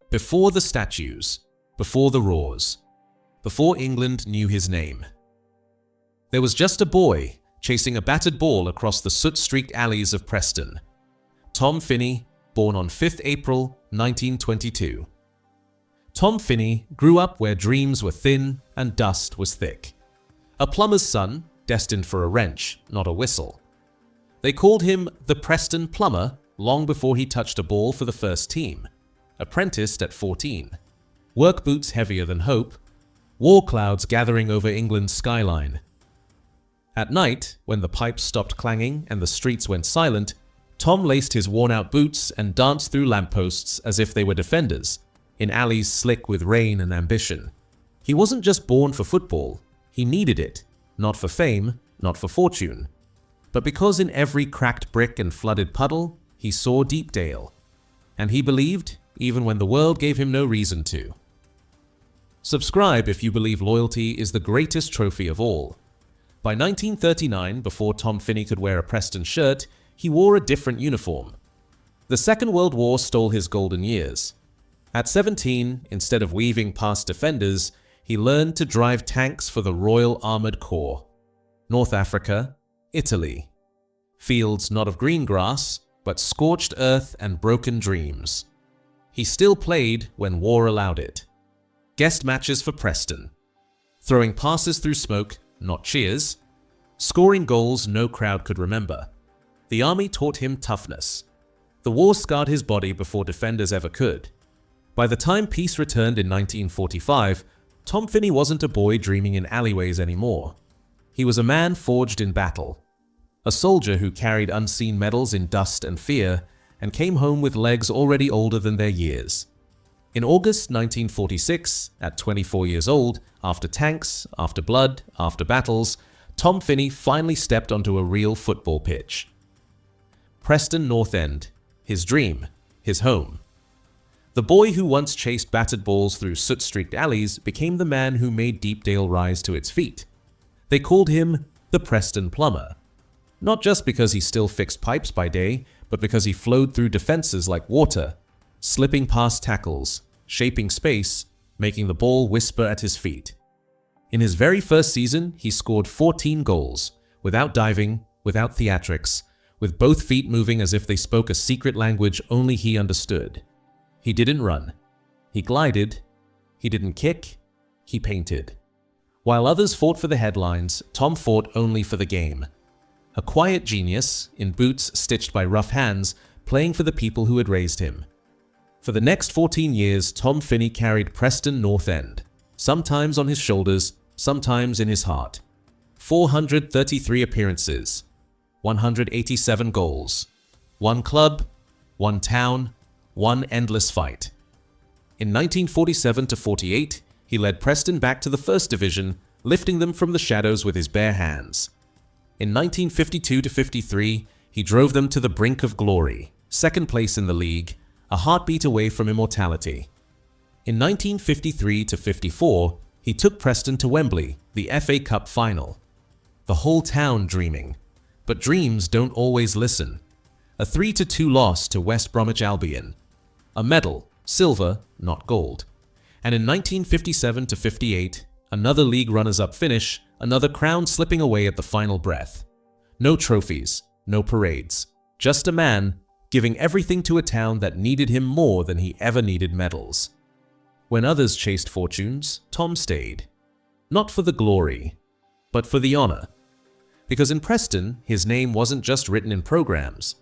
Before the statues, before the roars, before England knew his name. There was just a boy chasing a battered ball across the soot-streaked alleys of Preston. Tom Finney, born on 5th April 1922. Tom Finney grew up where dreams were thin and dust was thick. A plumber's son, destined for a wrench, not a whistle. They called him the Preston Plumber long before he touched a ball for the first team. Apprenticed at 14. Work boots heavier than hope. War clouds gathering over England's skyline. At night, when the pipes stopped clanging and the streets went silent, Tom laced his worn-out boots and danced through lampposts as if they were defenders, in alleys slick with rain and ambition. He wasn't just born for football. He needed it, not for fame, not for fortune, but because in every cracked brick and flooded puddle, he saw Deepdale. And he believed, even when the world gave him no reason to. Subscribe if you believe loyalty is the greatest trophy of all. By 1939, before Tom Finney could wear a Preston shirt, he wore a different uniform. The Second World War stole his golden years. At 17, instead of weaving past defenders, he learned to drive tanks for the Royal Armoured Corps. North Africa, Italy. Fields not of green grass, but scorched earth and broken dreams. He still played when war allowed it. Guest matches for Preston. Throwing passes through smoke, not cheers. Scoring goals no crowd could remember. The army taught him toughness. The war scarred his body before defenders ever could. By the time peace returned in 1945, Tom Finney wasn't a boy dreaming in alleyways anymore. He was a man forged in battle. A soldier who carried unseen medals in dust and fear, and came home with legs already older than their years. In August 1946, at 24 years old, after tanks, after blood, after battles, Tom Finney finally stepped onto a real football pitch. Preston North End, his dream, his home. The boy who once chased battered balls through soot-streaked alleys became the man who made Deepdale rise to its feet. They called him the Preston Plumber. Not just because he still fixed pipes by day, but because he flowed through defenses like water, slipping past tackles, shaping space, making the ball whisper at his feet. In his very first season, he scored 14 goals, without diving, without theatrics, with both feet moving as if they spoke a secret language only he understood. He didn't run. He glided. He didn't kick. He painted. While others fought for the headlines, Tom fought only for the game. A quiet genius, in boots stitched by rough hands, playing for the people who had raised him. For the next 14 years, Tom Finney carried Preston North End, sometimes on his shoulders, sometimes in his heart. 433 appearances, 187 goals, one club, one town, one endless fight. In 1947-48, he led Preston back to the First Division, lifting them from the shadows with his bare hands. In 1952-53, he drove them to the brink of glory, second place in the league, a heartbeat away from immortality. In 1953-54, he took Preston to Wembley, the FA Cup final. The whole town dreaming. But dreams don't always listen. A 3-2 loss to West Bromwich Albion. A medal, silver, not gold. And in 1957-58, another league runners-up finish, another crown slipping away at the final breath. No trophies, no parades. Just a man giving everything to a town that needed him more than he ever needed medals. When others chased fortunes, Tom stayed. Not for the glory, but for the honor. Because in Preston, his name wasn't just written in programs.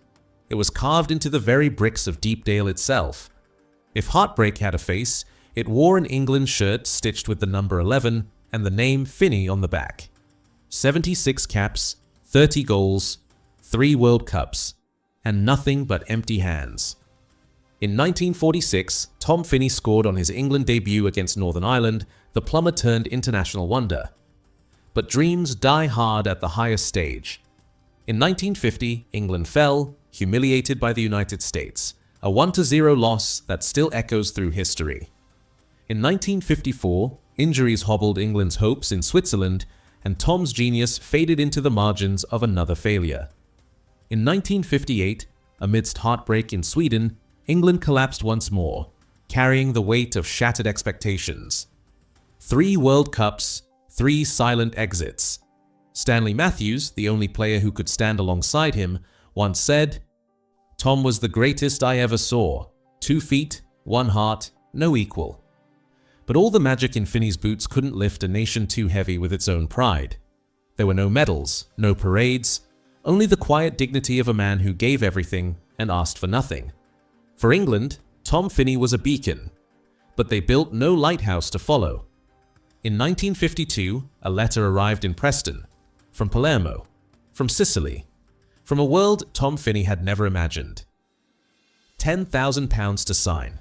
It was carved into the very bricks of Deepdale itself. If heartbreak had a face, it wore an England shirt stitched with the number 11 and the name Finney on the back. 76 caps, 30 goals, 3 World Cups, and nothing but empty hands. In 1946, Tom Finney scored on his England debut against Northern Ireland, the plumber turned international wonder. But dreams die hard at the highest stage. In 1950, England fell, humiliated by the United States, a 1-0 loss that still echoes through history. In 1954, injuries hobbled England's hopes in Switzerland, and Tom's genius faded into the margins of another failure. In 1958, amidst heartbreak in Sweden, England collapsed once more. carrying the weight of shattered expectations. 3 World Cups, 3 silent exits. Stanley Matthews, the only player who could stand alongside him, once said, "Tom was the greatest I ever saw. 2 feet, 1 heart, no equal." But all the magic in Finney's boots couldn't lift a nation too heavy with its own pride. There were no medals, no parades, only the quiet dignity of a man who gave everything and asked for nothing. For England, Tom Finney was a beacon, but they built no lighthouse to follow. In 1952, a letter arrived in Preston, from Palermo, from Sicily, from a world Tom Finney had never imagined. £10,000 to sign.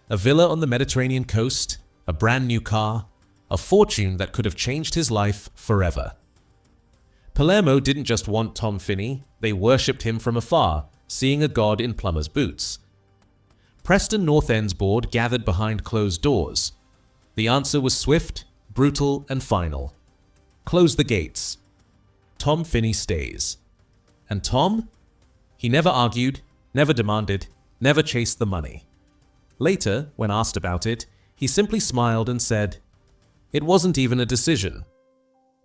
A villa on the Mediterranean coast, a brand new car, a fortune that could have changed his life forever. Palermo didn't just want Tom Finney, they worshipped him from afar, seeing a god in plumber's boots. Preston North End's board gathered behind closed doors. The answer was swift, brutal, and final. Close the gates. Tom Finney stays. And Tom? He never argued, never demanded, never chased the money. Later, when asked about it, he simply smiled and said, "It wasn't even a decision."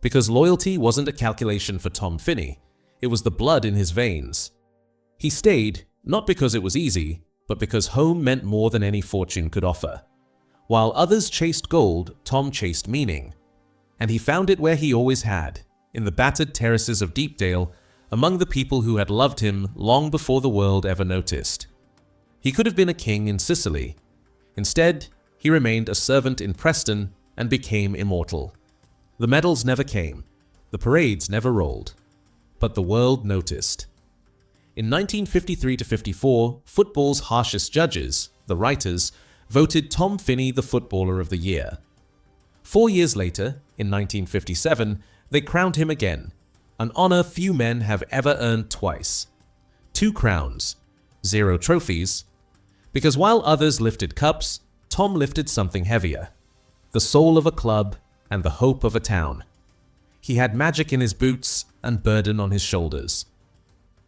Because loyalty wasn't a calculation for Tom Finney, it was the blood in his veins. He stayed, not because it was easy, but because home meant more than any fortune could offer. While others chased gold, Tom chased meaning. And he found it where he always had, in the battered terraces of Deepdale, among the people who had loved him long before the world ever noticed. He could have been a king in Sicily. Instead, he remained a servant in Preston and became immortal. The medals never came, the parades never rolled, but the world noticed. In 1953-54, football's harshest judges, the writers, voted Tom Finney the Footballer of the Year. 4 years later, in 1957, they crowned him again, an honor few men have ever earned twice. 2 crowns, 0 trophies, because while others lifted cups, Tom lifted something heavier, the soul of a club and the hope of a town. He had magic in his boots and burden on his shoulders.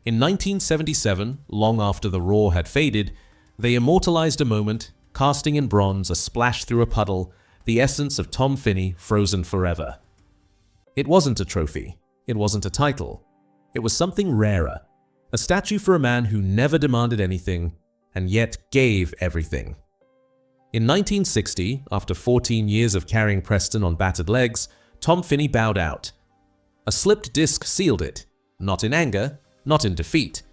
In 1977, long after the roar had faded, they immortalized a moment, casting in bronze a splash through a puddle, the essence of Tom Finney frozen forever. It wasn't a trophy, it wasn't a title, it was something rarer, a statue for a man who never demanded anything and yet gave everything. In 1960, after 14 years of carrying Preston on battered legs, Tom Finney bowed out. A slipped disc sealed it, not in anger, not in defeat,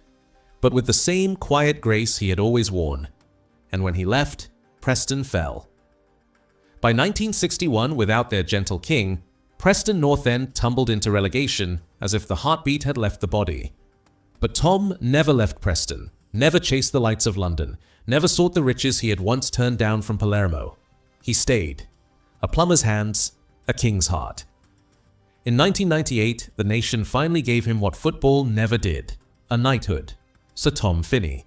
but with the same quiet grace he had always worn. And when he left, Preston fell. By 1961, without their gentle king, Preston North End tumbled into relegation as if the heartbeat had left the body. But Tom never left Preston, never chased the lights of London, never sought the riches he had once turned down from Palermo. He stayed. A plumber's hands, a king's heart. In 1998, the nation finally gave him what football never did, a knighthood, Sir Tom Finney.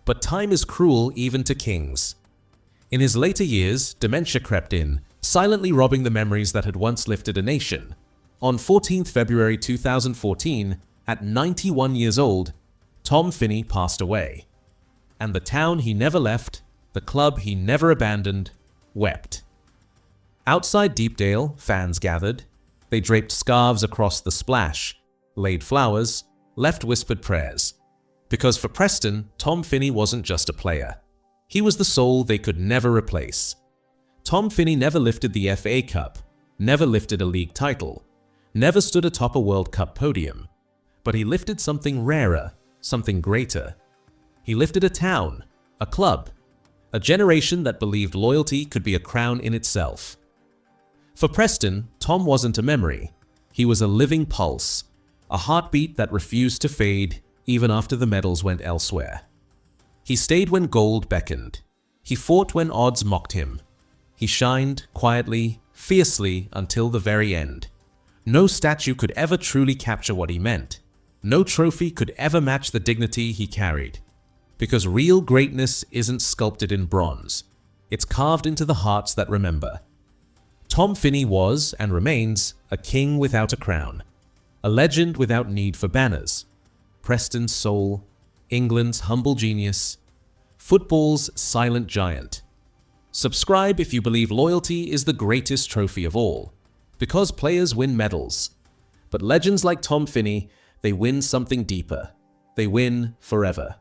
But time is cruel even to kings. In his later years, dementia crept in, silently robbing the memories that had once lifted a nation. On 14th February 2014, at 91 years old, Tom Finney passed away. And the town he never left, the club he never abandoned, wept. Outside Deepdale, fans gathered. They draped scarves across the splash, laid flowers, left whispered prayers. Because for Preston, Tom Finney wasn't just a player. He was the soul they could never replace. Tom Finney never lifted the FA Cup, never lifted a league title, never stood atop a World Cup podium. But he lifted something rarer, something greater. He lifted a town, a club, a generation that believed loyalty could be a crown in itself. For Preston, Tom wasn't a memory. He was a living pulse, a heartbeat that refused to fade even after the medals went elsewhere. He stayed when gold beckoned. He fought when odds mocked him. He shined quietly, fiercely until the very end. No statue could ever truly capture what he meant. No trophy could ever match the dignity he carried. Because real greatness isn't sculpted in bronze. It's carved into the hearts that remember. Tom Finney was, and remains, a king without a crown. A legend without need for banners. Preston's soul, England's humble genius. football's silent giant. Subscribe if you believe loyalty is the greatest trophy of all, because players win medals. But legends like Tom Finney, they win something deeper. They win forever.